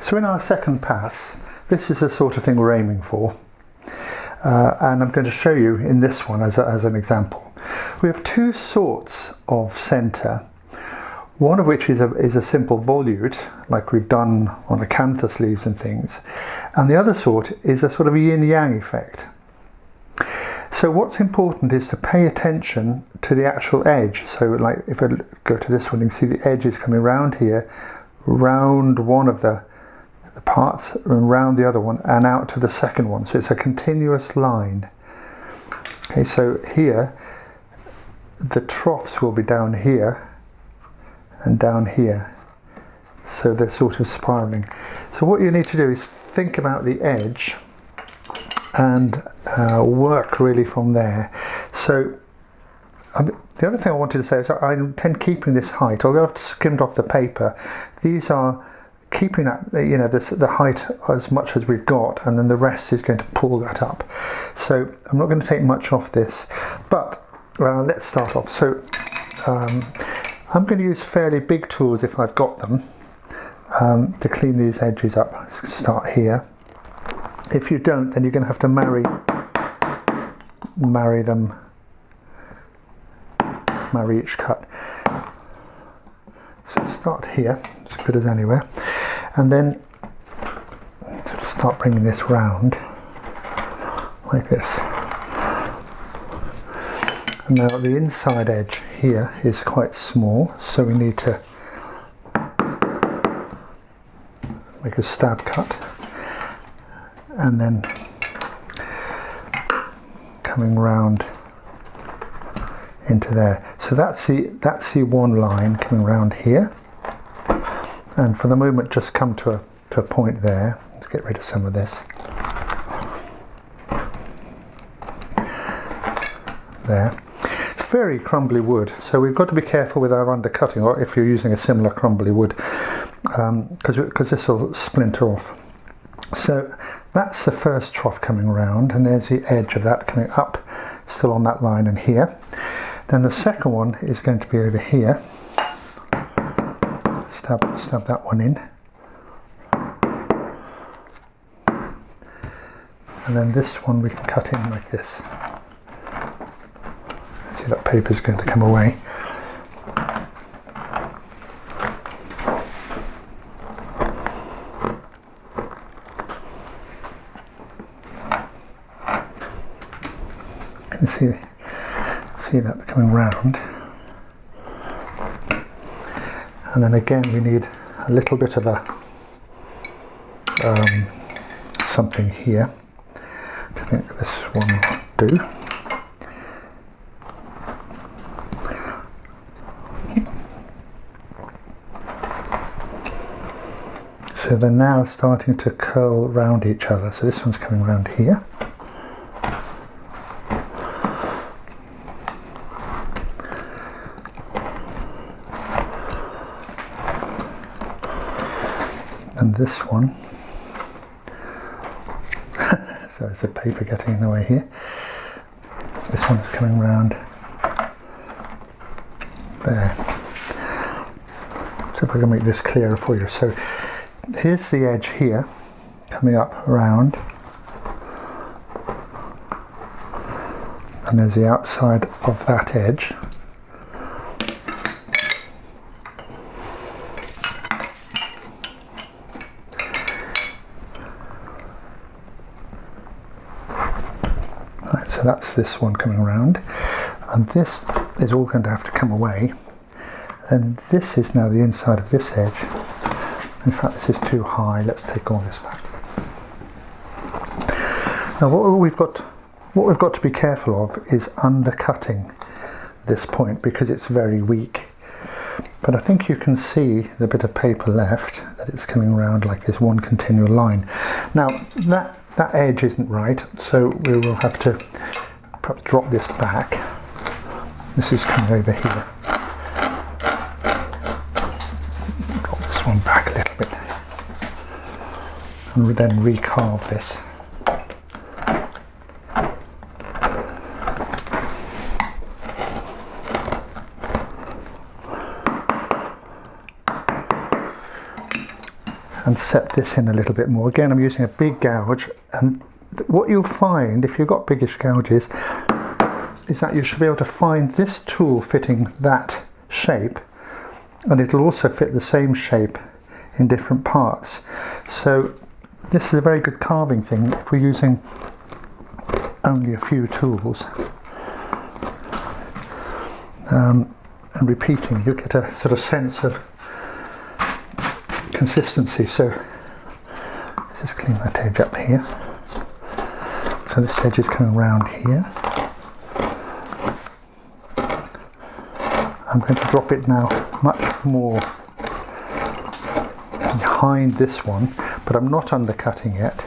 So in our second pass, this is the sort of thing we're aiming for. And I'm going to show you in this one as an example. We have two sorts of centre, one of which is a simple volute, like we've done on acanthus leaves and things, and the other sort is a sort of a yin-yang effect. So what's important is to pay attention to the actual edge. So like if I go to this one, you can see the edge is coming round here, round one of the parts and round the other one and out to the second one. So it's a continuous line. Okay, so here the troughs will be down here and down here, so they're sort of spiraling. So what you need to do is think about the edge and work really from there. So the other thing I wanted to say is I intend keeping this height, although I've skimmed off the paper. These are keeping that, you know, the height as much as we've got, and then the rest is going to pull that up. So I'm not going to take much off this, but let's start off. So I'm going to use fairly big tools if I've got them to clean these edges up. Let's start here. If you don't, then you're going to have to marry each cut. So start here, as good as anywhere, and then sort of start bringing this round like this. And now the inside edge here is quite small, so we need to make a stab cut, and then coming round into there. So that's the one line coming round here, and for the moment just come to a point there. Let's get rid of some of this. There. It's very crumbly wood, so we've got to be careful with our undercutting, or if you're using a similar crumbly wood, because this will splinter off. So that's the first trough coming round, and there's the edge of that coming up, still on that line and here. Then the second one is going to be over here. Stab that one in. And then this one we can cut in like this. See, that paper's going to come away. You can see that coming round, and then again we need a little bit of a something here. I think this one will do. So they're now starting to curl round each other. So this one's coming round here. And this one, so it's the paper getting in the way here. This one is coming round there. So if I can make this clearer for you. So here's the edge here, coming up around, and there's the outside of that edge. So that's this one coming around, and this is all going to have to come away, and this is now the inside of this edge. In fact, this is too high. Let's take all this back. Now what we've got to be careful of is undercutting this point, because it's very weak. But I think you can see the bit of paper left, that it's coming around like this one continual line. Now that edge isn't right, so we will have to perhaps drop this back. This is coming over here. Drop this one back a little bit, and then recarve this. and set this in a little bit more. Again, I'm using a big gouge, and what you'll find if you've got biggish gouges is that you should be able to find this tool fitting that shape, and it'll also fit the same shape in different parts. So this is a very good carving thing if we're using only a few tools. And repeating, you get a sort of sense of consistency. So let's just clean that edge up here. So this edge is coming around here. I'm going to drop it now much more behind this one, but I'm not undercutting yet.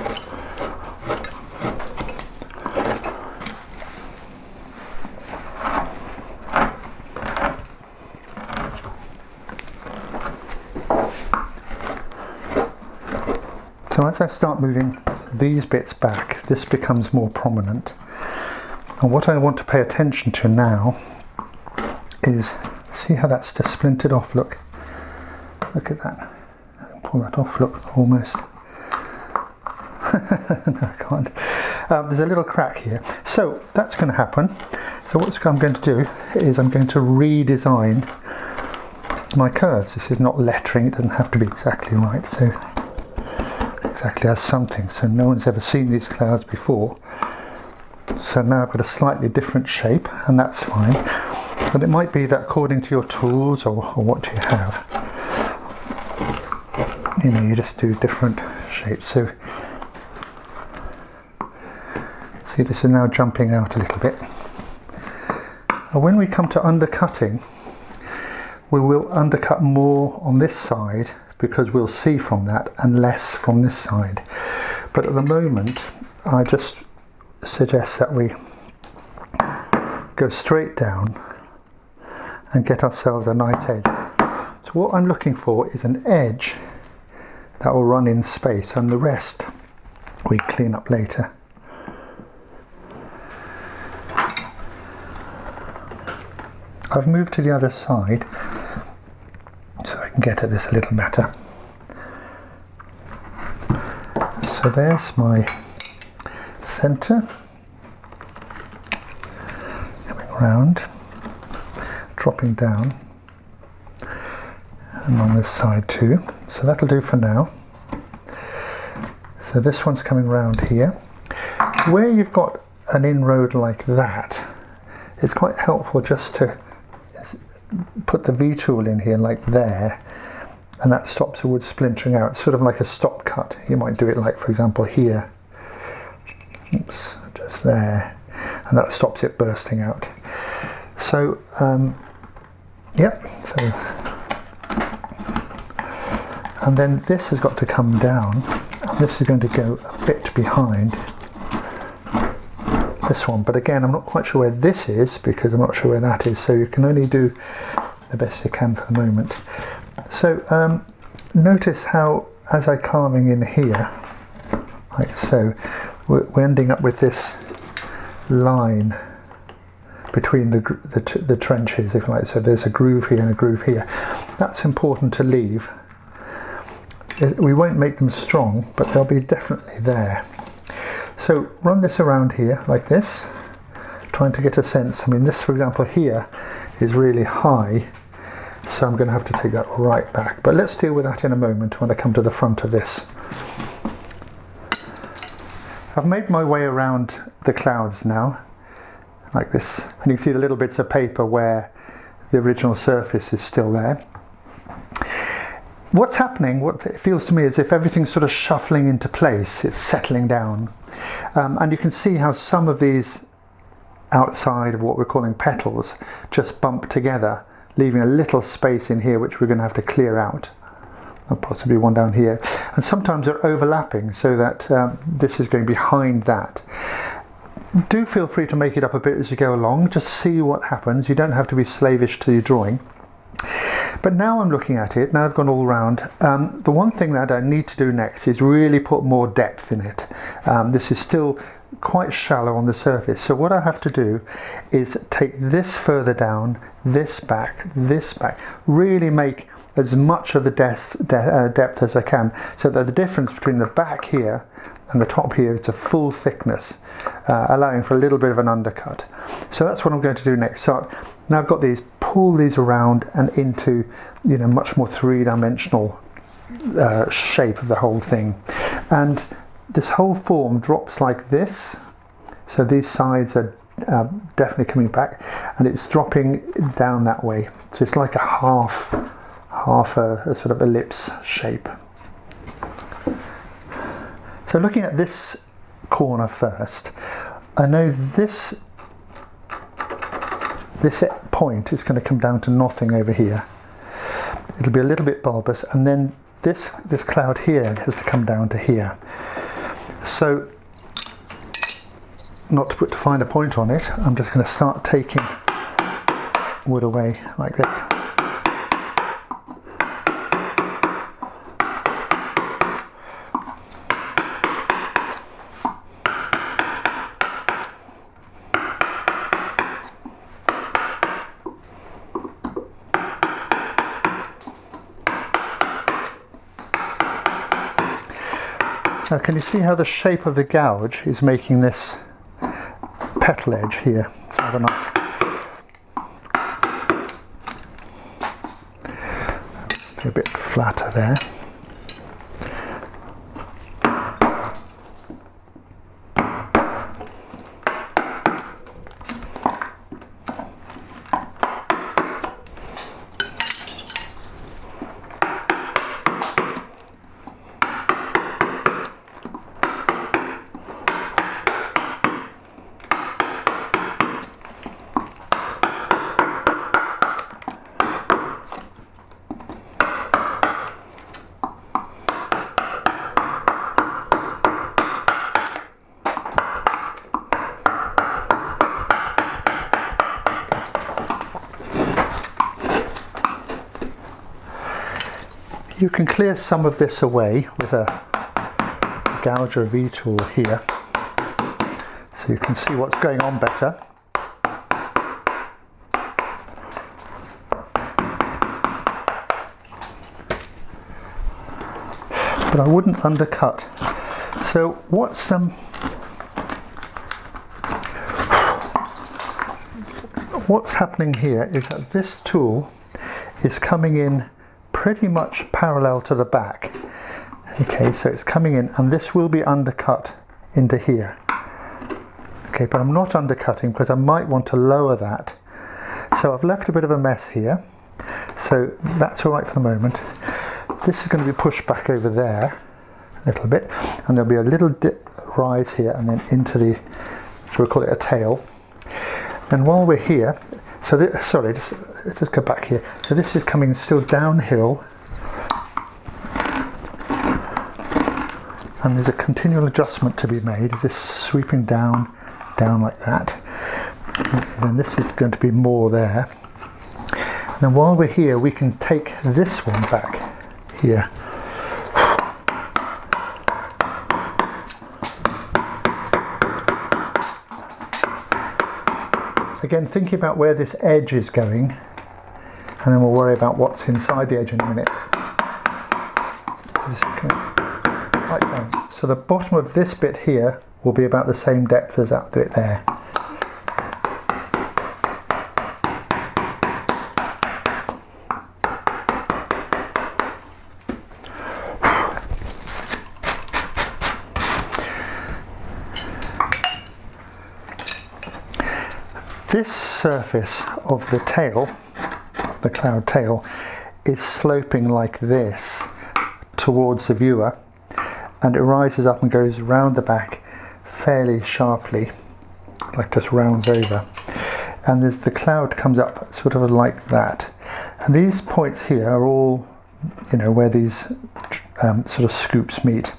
So as I start moving these bits back, this becomes more prominent. And what I want to pay attention to now is, see how that's just splintered off, look at that. Pull that off, look, almost. No, I can't. There's a little crack here. So that's going to happen. So what I'm going to do is I'm going to redesign my curves. This is not lettering, it doesn't have to be exactly right. So exactly as something. So no one's ever seen these clouds before. So now I've got a slightly different shape, and that's fine. But it might be that according to your tools or what you have, you know, you just do different shapes. So see, this is now jumping out a little bit. And when we come to undercutting, we will undercut more on this side because we'll see from that and less from this side. But at the moment, I just suggest that we go straight down and get ourselves a nice edge. So what I'm looking for is an edge that will run in space, and the rest we clean up later. I've moved to the other side so I can get at this a little better. So there's my centre, coming round, dropping down, and on this side too. So that'll do for now. So this one's coming round here. Where you've got an inroad like that, it's quite helpful just to put the V tool in here like there, and that stops the wood splintering out. It's sort of like a stop cut. You might do it like, for example, here. Oops, just there, and that stops it bursting out. So yep, so, and then this has got to come down, and this is going to go a bit behind this one, but again I'm not quite sure where this is because I'm not sure where that is, so you can only do the best you can for the moment. So notice how as I'm carving in here like so, we're ending up with this line between the trenches, if you like. So there's a groove here and a groove here. That's important to leave. We won't make them strong, but they'll be definitely there. So run this around here like this, trying to get a sense. I mean, this, for example, here is really high, so I'm going to have to take that right back. But let's deal with that in a moment when I come to the front of this. I've made my way around the clouds now, like this, and you can see the little bits of paper where the original surface is still there. What's happening, what it feels to me, is if everything's sort of shuffling into place, it's settling down. And you can see how some of these outside of what we're calling petals just bump together, leaving a little space in here which we're going to have to clear out. Or possibly one down here. And sometimes they're overlapping, so that this is going behind that. Do feel free to make it up a bit as you go along, just see what happens. You don't have to be slavish to your drawing. But now I'm looking at it, now I've gone all round. The one thing that I need to do next is really put more depth in it. This is still quite shallow on the surface, so what I have to do is take this further down, this back, really make as much of the depth as I can, so that the difference between the back here and the top here is a full thickness, allowing for a little bit of an undercut. So that's what I'm going to do next. So now I've got these, pull these around and into, you know, much more three-dimensional shape of the whole thing. And this whole form drops like this, so these sides are definitely coming back, and it's dropping down that way, so it's like a half a sort of ellipse shape. So looking at this corner first, I know this point is going to come down to nothing over here. It'll be a little bit bulbous, and then this cloud here has to come down to here. So, not to put to find a point on it, I'm just going to start taking wood away like this. Now, can you see how the shape of the gouge is making this petal edge here? It's rather nice. Be a bit flatter there. You can clear some of this away with a gouge or V tool here, so you can see what's going on better. But I wouldn't undercut. So what's happening here is that this tool is coming in pretty much parallel to the back. Okay, so it's coming in, and this will be undercut into here. Okay, but I'm not undercutting because I might want to lower that. So I've left a bit of a mess here. So that's all right for the moment. This is going to be pushed back over there a little bit, and there'll be a little rise here and then into the, shall we call it a tail. And while we're here, so this, sorry, let's just go back here. So this is coming still downhill, and there's a continual adjustment to be made. Is this sweeping down like that? And then this is going to be more there. And then while we're here, we can take this one back here. Again, thinking about where this edge is going, and then we'll worry about what's inside the edge in a minute. Like that. So the bottom of this bit here will be about the same depth as that bit there. This surface of the tail, the cloud tail, is sloping like this towards the viewer, and it rises up and goes round the back fairly sharply, like just rounds over. And the cloud comes up sort of like that. And these points here are all, you know, where these sort of scoops meet.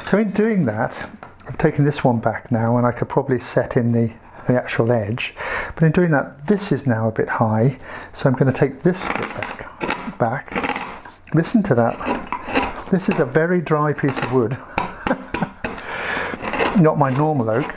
So in doing that, I've taken this one back now, and I could probably set in the actual edge. But in doing that, this is now a bit high, so I'm going to take this bit back. Listen to that. This is a very dry piece of wood. Not my normal oak.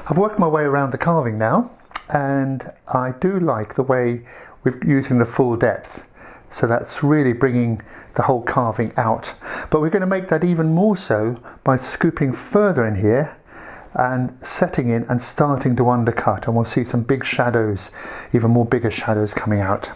I've worked my way around the carving now, and I do like the way we're using the full depth So that's really bringing the whole carving out. But we're going to make that even more so by scooping further in here and setting in and starting to undercut, and we'll see some big shadows, even more bigger shadows coming out.